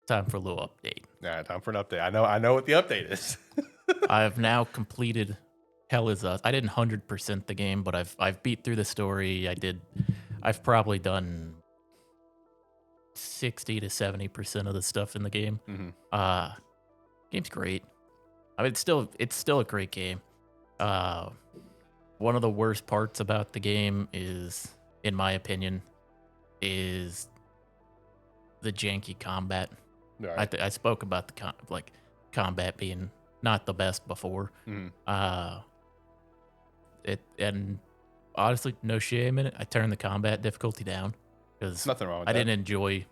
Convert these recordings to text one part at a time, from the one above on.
Time for a little update. Yeah, time for an update. I know what the update is. I have now completed Hell Is Us. I didn't 100% the game, but I've beat through the story. I've probably done 60 to 70% of the stuff in the game. Mhm. Uh game's great. I mean it's still a great game. Uh One of the worst parts about the game is, in my opinion, is the janky combat. Right. I spoke about the combat being not the best before. Mhm. Uh it and honestly, no shame in it. I turned the combat difficulty down because Nothing wrong with I that. didn't enjoy.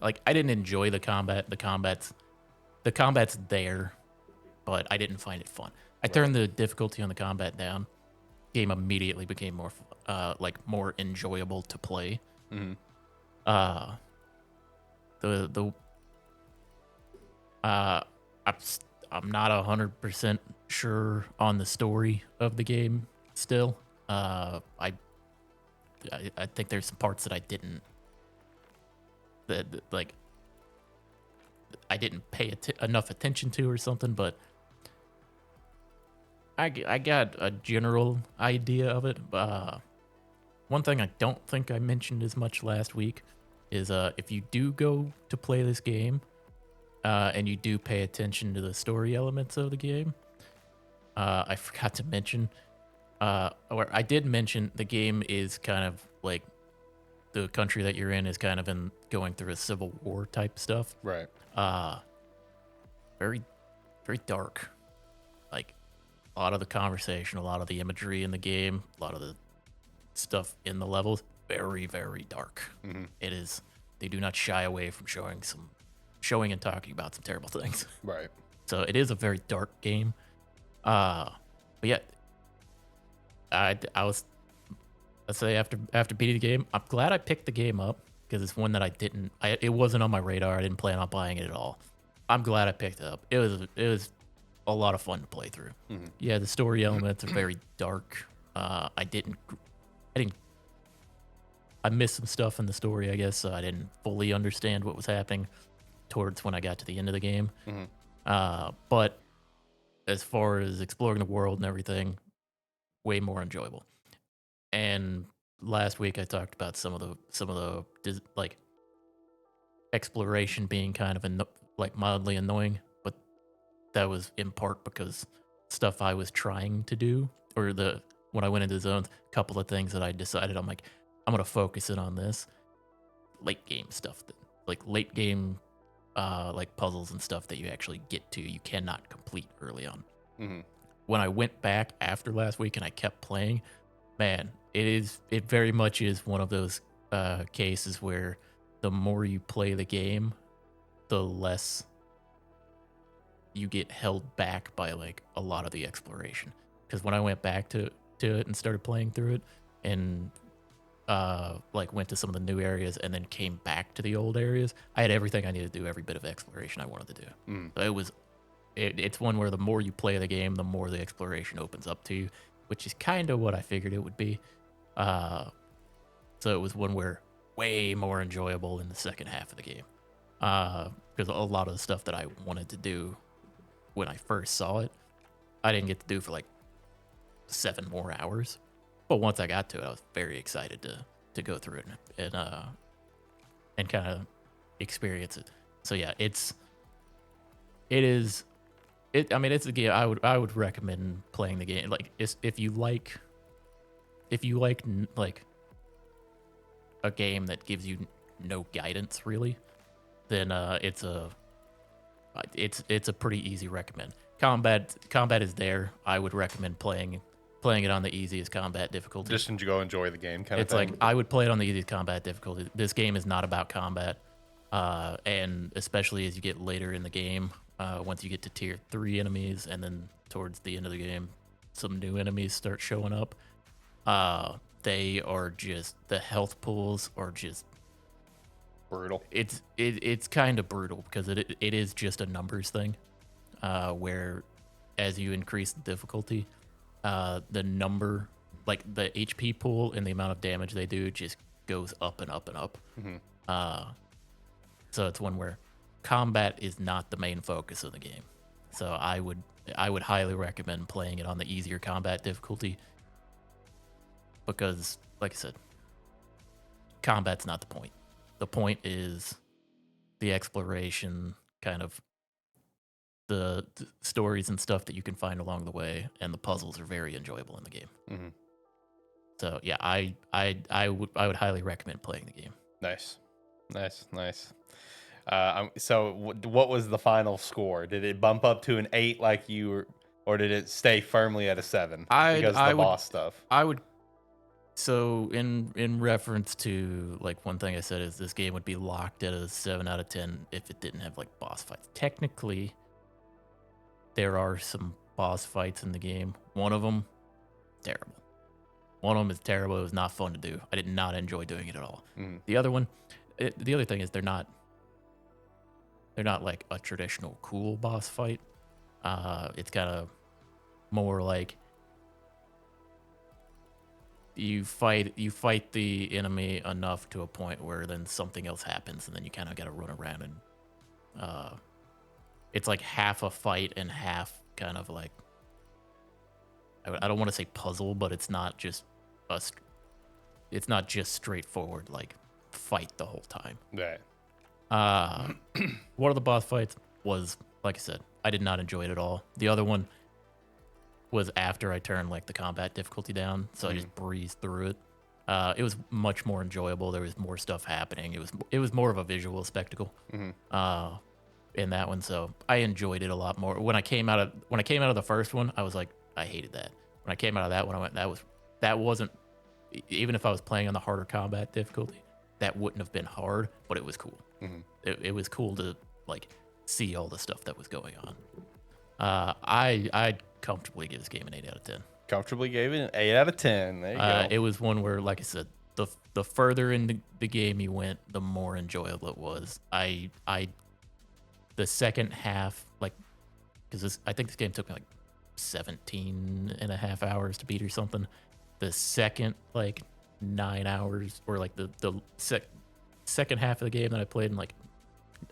I didn't enjoy the combat. The combat's there, but I didn't find it fun. I Right. turned the difficulty on the combat down. Game immediately became more enjoyable to play. Mhm. Uh the uh I'm s- I'm not 100% sure on the story of the game still. I think there's some parts that like I didn't pay enough attention to or something, but I got a general idea of it. One thing I don't think I mentioned as much last week is if you do go to play this game and you do pay attention to the story elements of the game, I forgot to mention, or I did mention the game is kind of like the country that you're in is kind of going through a civil war type stuff. Right. Uh, very, very dark. Like a lot of the conversation, a lot of the imagery in the game, a lot of the stuff in the levels, very, very dark. Mhm. It is. They do not shy away from showing and talking about some terrible things. Right. So it is a very dark game. But yeah, I was, let's say after beating the game, I'm glad I picked the game up because it's one that it wasn't on my radar. I didn't plan on buying it at all. I'm glad I picked it up. It was a lot of fun to play through. Mhm. Yeah, the story elements are very dark. I missed some stuff in the story, I guess, so I didn't fully understand what was happening towards when I got to the end of the game. Mhm. But as far as exploring the world and everything, way more enjoyable. And last week I talked about like exploration being kind of like mildly annoying, but that was in part because stuff I was trying to do, or the when I went into the zones, a couple of things that I decided I'm gonna focus in on this late game stuff, like late game like puzzles and stuff that you actually get to, you cannot complete early on. Mhm. When I went back after last week and I kept playing, man, it very much is one of those cases where the more you play the game, the less you get held back by like a lot of the exploration. Because when I went back to it and started playing through it, and like went to some of the new areas and then came back to the old areas, I had everything I needed to do, every bit of exploration I wanted to do. Mhm. So it's one where the more you play the game, the more the exploration opens up to you, which is kind of what I figured it would be. Uh, so it was one where way more enjoyable in the second half of the game. Because a lot of the stuff that I wanted to do when I first saw it, I didn't get to do for like 7 more hours. But once I got to it, I was very excited to go through it and kind of experience it. So yeah, it is I mean, it's a game I would recommend playing the game. Like if you like like a game that gives you no guidance really, then it's a pretty easy recommend. Combat is there. I would recommend playing it on the easiest combat difficulty. Just go enjoy the game kind of It's thing. like I would play it on the easiest combat difficulty. This game is not about combat, and especially as you get later in the game, once you get to tier 3 enemies, and then towards the end of the game, some new enemies start showing up. They are just the health pools are just Brutal. it's kind of brutal because it is just a numbers thing, where as you increase the difficulty, the number, like the HP pool and the amount of damage they do just goes up and up and up. Mhm. Uh, so it's one where combat is not the main focus of the game. So I would highly recommend playing it on the easier combat difficulty because, like I said, combat's not the point. The point is the exploration, kind of the stories and stuff that you can find along the way, and the puzzles are very enjoyable in the game. Mm-hmm. So yeah, I would highly recommend playing the game. Nice. So what was the final score? Did it bump up to an 8 like you were, or did it stay firmly at a 7 because of the boss stuff? I would. So in reference to, like, one thing I said is this game would be locked at a 7 out of 10 if it didn't have, like, boss fights. Technically, there are some boss fights in the game. One of them, terrible. One of them is terrible. It was not fun to do. I did not enjoy doing it at all. Mm. The other one, the other thing is they're not like a traditional cool boss fight. It's kind of more like you fight the enemy enough to a point where then something else happens, and then you kind of got to run around, and it's like half a fight and half kind of like, I don't want to say puzzle, but it's not just straightforward like fight the whole time. Right. One of the boss fights was, like I said, I did not enjoy it at all. The other one was after I turned like the combat difficulty down, so I just breezed through it. It was much more enjoyable. There was more stuff happening. It was more of a visual spectacle in that one, so I enjoyed it a lot more. When I came out of the first one, I was like, I hated that. When I came out of that one, I went, that wasn't, even if I was playing on the harder combat difficulty, that wouldn't have been hard, but it was cool. It was cool to like see all the stuff that was going on. I'd comfortably give this game an 8 out of 10. Comfortably gave it an 8 out of 10. There you go. It was one where, like I said, the further in the game you went, the more enjoyable it was. The second half, like, because I think this game took me like 17 and a half hours to beat or something. The second like 9 hours, or like the second half of the game that I played in like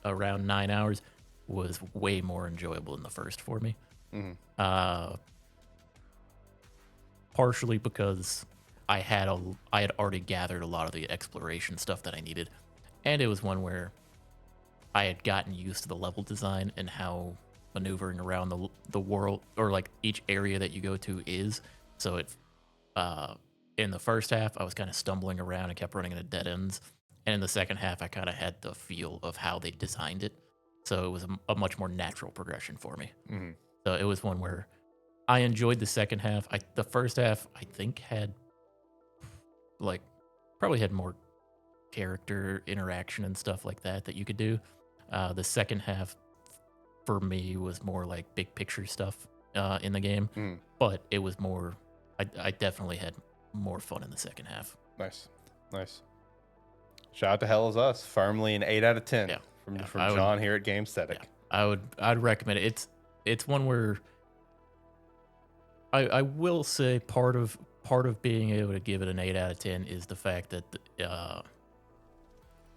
around 9 hours, was way more enjoyable than the first for me. Partially because I had already gathered a lot of the exploration stuff that I needed, and it was one where I had gotten used to the level design and how maneuvering around the world, or like each area that you go to, is. So it in the first half I was kind of stumbling around and kept running into dead ends, and in the second half I kind of had the feel of how they designed it, so it was a much more natural progression for me. So it was one where I enjoyed the second half. The first half I think had probably had more character interaction and stuff like that you could do. The second half for me was more like big picture stuff in the game, but it was more, I definitely had more fun in the second half. Nice. Shout out to Hell Is Us, firmly an 8 out of 10 from John here at Gamesthetic. Yeah, I'd recommend it. It's one where I will say part of being able to give it an 8 out of 10 is the fact that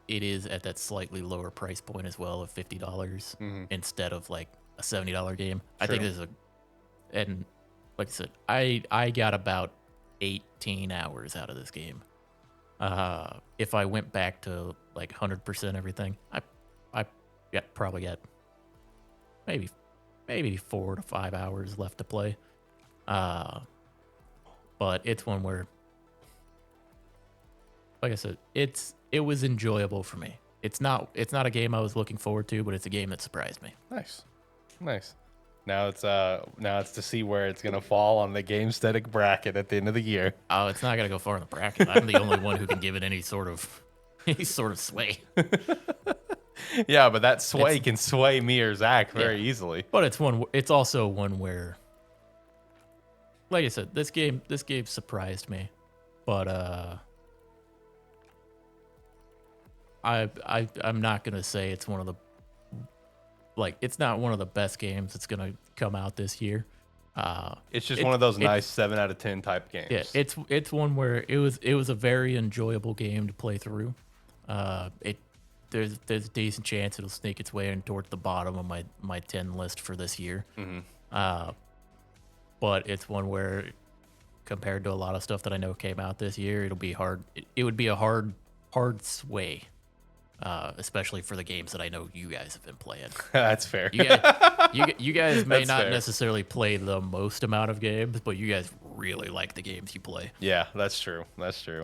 it is at that slightly lower price point as well, of $50 instead of like a $70 game. True. I think there's and like I said, I got about 18 hours out of this game. If I went back to like 100% everything, I probably got maybe 4 to 5 hours left to play. But it's one where, like I said, it was enjoyable for me. It's not a game I was looking forward to, but it's a game that surprised me. Nice. Now it's to see where it's gonna fall on the Gamestetic bracket at the end of the year. Oh, it's not gonna go far in the bracket. I'm the only one who can give it any sort of sway. Yeah, but that sway can sway me or Zach very easily. But it's also one where, like I said, this game surprised me, but I'm not gonna say it's one of the, like, it's not one of the best games that's gonna come out this year. It's just one of those nice 7 out of 10 type games. Yeah, it's one where it was a very enjoyable game to play through. there's a decent chance it'll sneak its way in towards the bottom of my 10 list for this year. Mm-hmm. But it's one where, compared to a lot of stuff that I know came out this year, it'll be hard. It would be a hard sway, especially for the games that I know you guys have been playing. That's fair. You guys may not fair. necessarily play the most amount of games, but you guys really like the games you play. Yeah, that's true. That's true.